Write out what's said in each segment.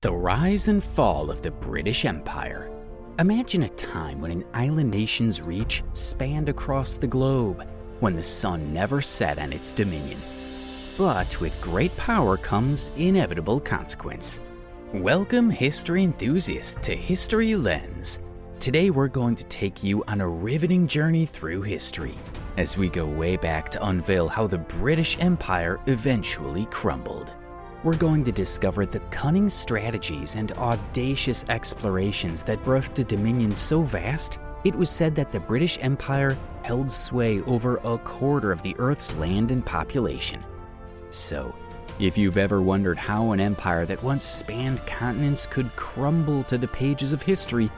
The rise and fall of the British Empire. Imagine a time when an island nation's reach spanned across the globe, when the sun never set on its dominion. But with great power comes inevitable consequence. Welcome, history enthusiasts, to History Lens. Today we're going to take you on a riveting journey through history, as we go way back to unveil how the British Empire eventually crumbled. We're going to discover the cunning strategies and audacious explorations that birthed a dominion so vast, it was said that the British Empire held sway over a quarter of the Earth's land and population. So, if you've ever wondered how an empire that once spanned continents could crumble to the pages of history,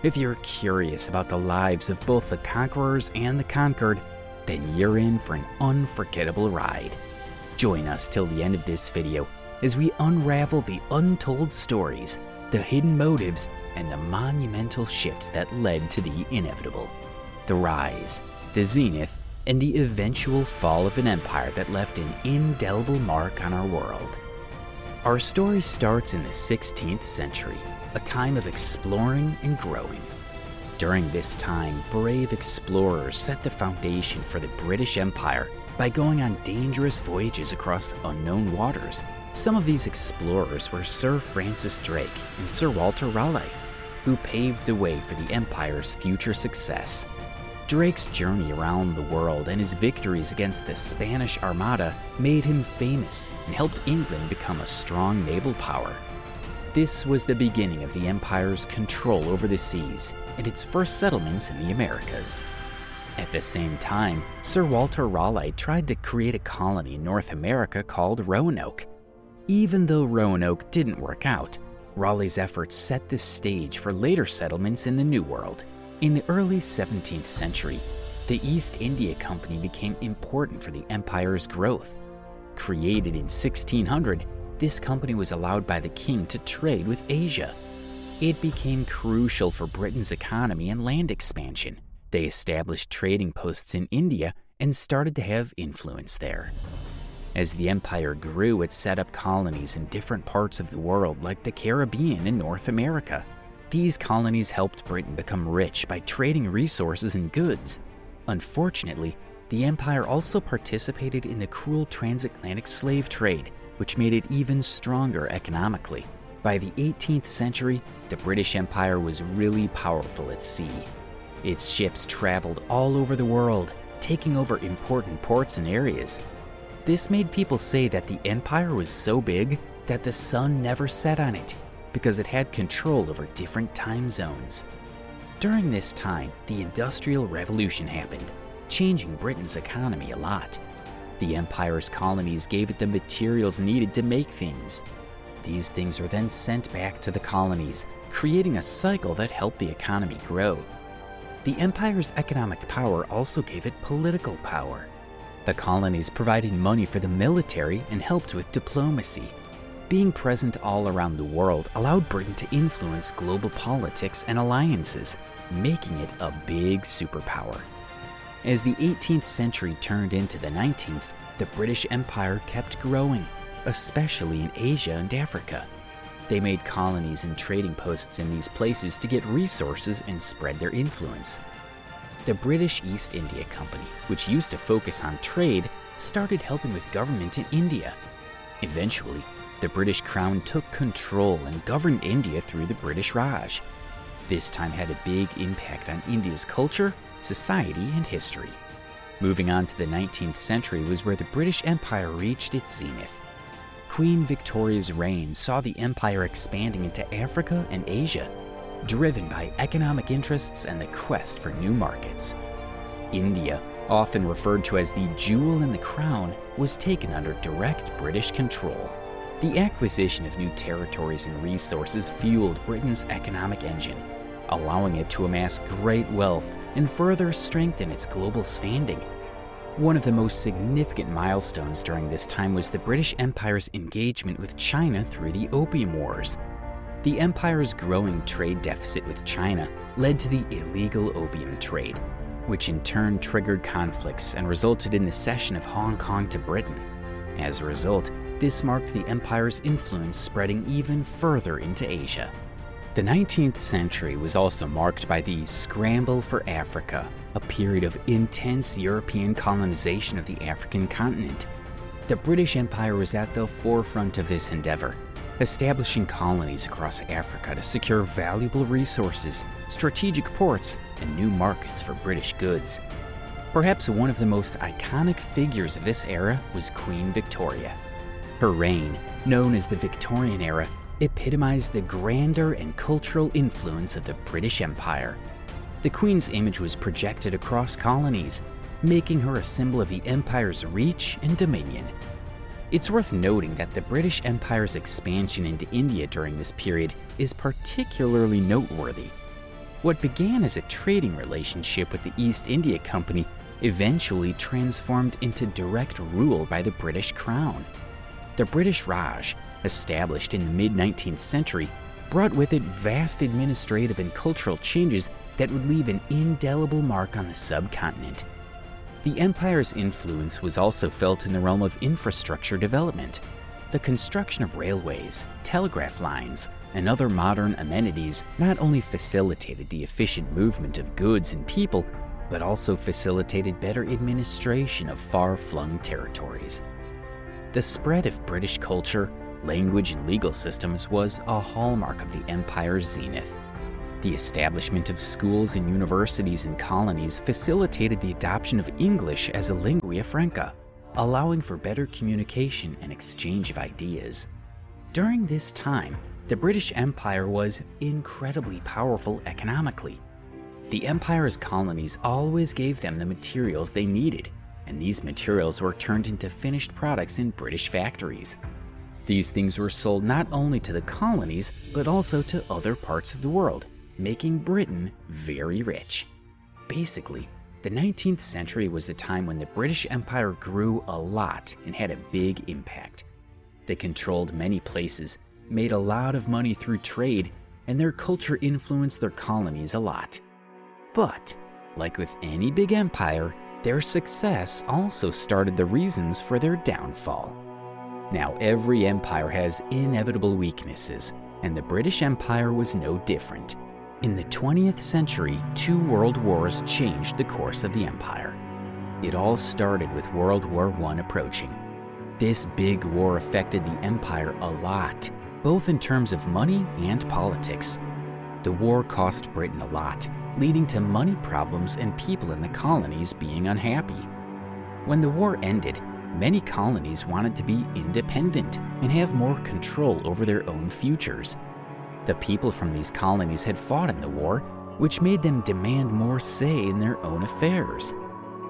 if you're curious about the lives of both the conquerors and the conquered, then you're in for an unforgettable ride. Join us till the end of this video as we unravel the untold stories, the hidden motives, and the monumental shifts that led to the inevitable. The rise, the zenith, and the eventual fall of an empire that left an indelible mark on our world. Our story starts in the 16th century, a time of exploring and growing. During this time, brave explorers set the foundation for the British Empire by going on dangerous voyages across unknown waters. Some of these explorers were Sir Francis Drake and Sir Walter Raleigh, who paved the way for the empire's future success. Drake's journey around the world and his victories against the Spanish Armada made him famous and helped England become a strong naval power. This was the beginning of the empire's control over the seas and its first settlements in the Americas. At the same time, Sir Walter Raleigh tried to create a colony in North America called Roanoke. Even though Roanoke didn't work out, Raleigh's efforts set the stage for later settlements in the New World. In the early 17th century, the East India Company became important for the empire's growth. Created in 1600, this company was allowed by the king to trade with Asia. It became crucial for Britain's economy and land expansion. They established trading posts in India and started to have influence there. As the empire grew, it set up colonies in different parts of the world like the Caribbean and North America. These colonies helped Britain become rich by trading resources and goods. Unfortunately, the empire also participated in the cruel transatlantic slave trade, which made it even stronger economically. By the 18th century, the British Empire was really powerful at sea. Its ships traveled all over the world, taking over important ports and areas. This made people say that the empire was so big that the sun never set on it, because it had control over different time zones. During this time, the Industrial Revolution happened, changing Britain's economy a lot. The empire's colonies gave it the materials needed to make things. These things were then sent back to the colonies, creating a cycle that helped the economy grow. The empire's economic power also gave it political power. The colonies provided money for the military and helped with diplomacy. Being present all around the world allowed Britain to influence global politics and alliances, making it a big superpower. As the 18th century turned into the 19th, the British Empire kept growing, especially in Asia and Africa. They made colonies and trading posts in these places to get resources and spread their influence. The British East India Company, which used to focus on trade, started helping with government in India. Eventually, the British Crown took control and governed India through the British Raj. This time had a big impact on India's culture, society, and history. Moving on to the 19th century was where the British Empire reached its zenith. Queen Victoria's reign saw the empire expanding into Africa and Asia, driven by economic interests and the quest for new markets. India, often referred to as the jewel in the crown, was taken under direct British control. The acquisition of new territories and resources fueled Britain's economic engine, allowing it to amass great wealth and further strengthen its global standing. One of the most significant milestones during this time was the British Empire's engagement with China through the Opium Wars. The empire's growing trade deficit with China led to the illegal opium trade, which in turn triggered conflicts and resulted in the cession of Hong Kong to Britain. As a result, This marked the empire's influence spreading even further into Asia. The 19th century was also marked by the Scramble for Africa, a period of intense European colonization of the African continent. The British Empire was at the forefront of this endeavor, establishing colonies across Africa to secure valuable resources, strategic ports, and new markets for British goods. Perhaps one of the most iconic figures of this era was Queen Victoria. Her reign, known as the Victorian era, epitomized the grandeur and cultural influence of the British Empire. The Queen's image was projected across colonies, making her a symbol of the empire's reach and dominion. It's worth noting that the British Empire's expansion into India during this period is particularly noteworthy. What began as a trading relationship with the East India Company eventually transformed into direct rule by the British Crown. The British Raj, established in the mid-19th century, brought with it vast administrative and cultural changes that would leave an indelible mark on the subcontinent. The empire's influence was also felt in the realm of infrastructure development. The construction of railways, telegraph lines, and other modern amenities not only facilitated the efficient movement of goods and people, but also facilitated better administration of far-flung territories. The spread of British culture, language, and legal systems was a hallmark of the empire's zenith. The establishment of schools and universities in colonies facilitated the adoption of English as a lingua franca, allowing for better communication and exchange of ideas. During this time, the British Empire was incredibly powerful economically. The empire's colonies always gave them the materials they needed, and these materials were turned into finished products in British factories. These things were sold not only to the colonies, but also to other parts of the world, making Britain very rich. Basically, the 19th century was a time when the British Empire grew a lot and had a big impact. They controlled many places, made a lot of money through trade, and their culture influenced their colonies a lot. But, like with any big empire, their success also started the reasons for their downfall. Now, every empire has inevitable weaknesses, and the British Empire was no different. In the 20th century, 2 world wars changed the course of the empire. It all started with World War I approaching. This big war affected the empire a lot, both in terms of money and politics. The war cost Britain a lot, leading to money problems and people in the colonies being unhappy. When the war ended, many colonies wanted to be independent and have more control over their own futures. The people from these colonies had fought in the war, which made them demand more say in their own affairs.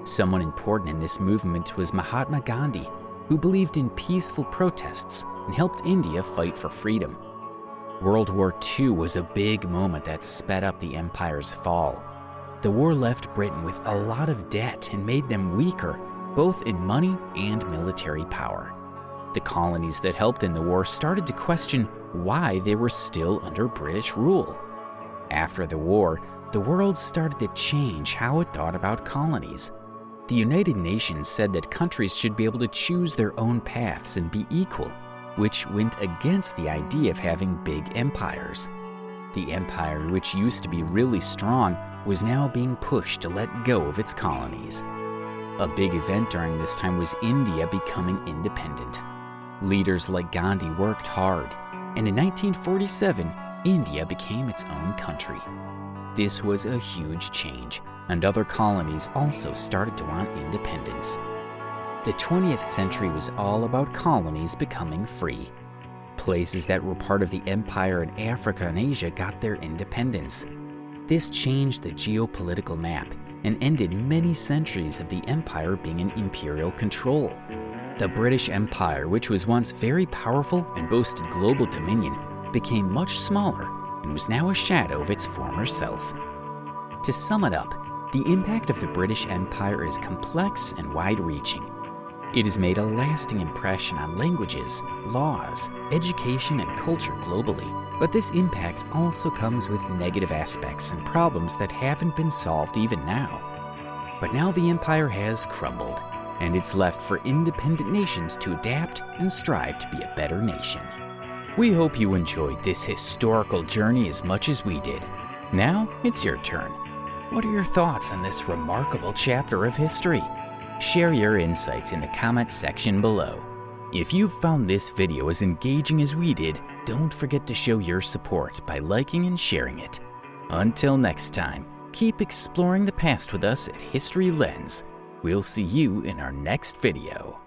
Someone important in this movement was Mahatma Gandhi, who believed in peaceful protests and helped India fight for freedom. World War II was a big moment that sped up the empire's fall. The war left Britain with a lot of debt and made them weaker, both in money and military power. The colonies that helped in the war started to question why they were still under British rule. After the war, the world started to change how it thought about colonies. The United Nations said that countries should be able to choose their own paths and be equal, which went against the idea of having big empires. The empire, which used to be really strong, was now being pushed to let go of its colonies. A big event during this time was India becoming independent. Leaders like Gandhi worked hard, and in 1947, India became its own country. This was a huge change, and other colonies also started to want independence. The 20th century was all about colonies becoming free. Places that were part of the empire in Africa and Asia got their independence. This changed the geopolitical map and ended many centuries of the empire being in imperial control. The British Empire, which was once very powerful and boasted global dominion, became much smaller and was now a shadow of its former self. To sum it up, the impact of the British Empire is complex and wide-reaching. It has made a lasting impression on languages, laws, education, and culture globally. But this impact also comes with negative aspects and problems that haven't been solved even now. But now the empire has crumbled, and it's left for independent nations to adapt and strive to be a better nation. We hope you enjoyed this historical journey as much as we did. Now it's your turn. What are your thoughts on this remarkable chapter of history? Share your insights in the comments section below. If you've found this video as engaging as we did, don't forget to show your support by liking and sharing it. Until next time, keep exploring the past with us at History Lens. We'll see you in our next video.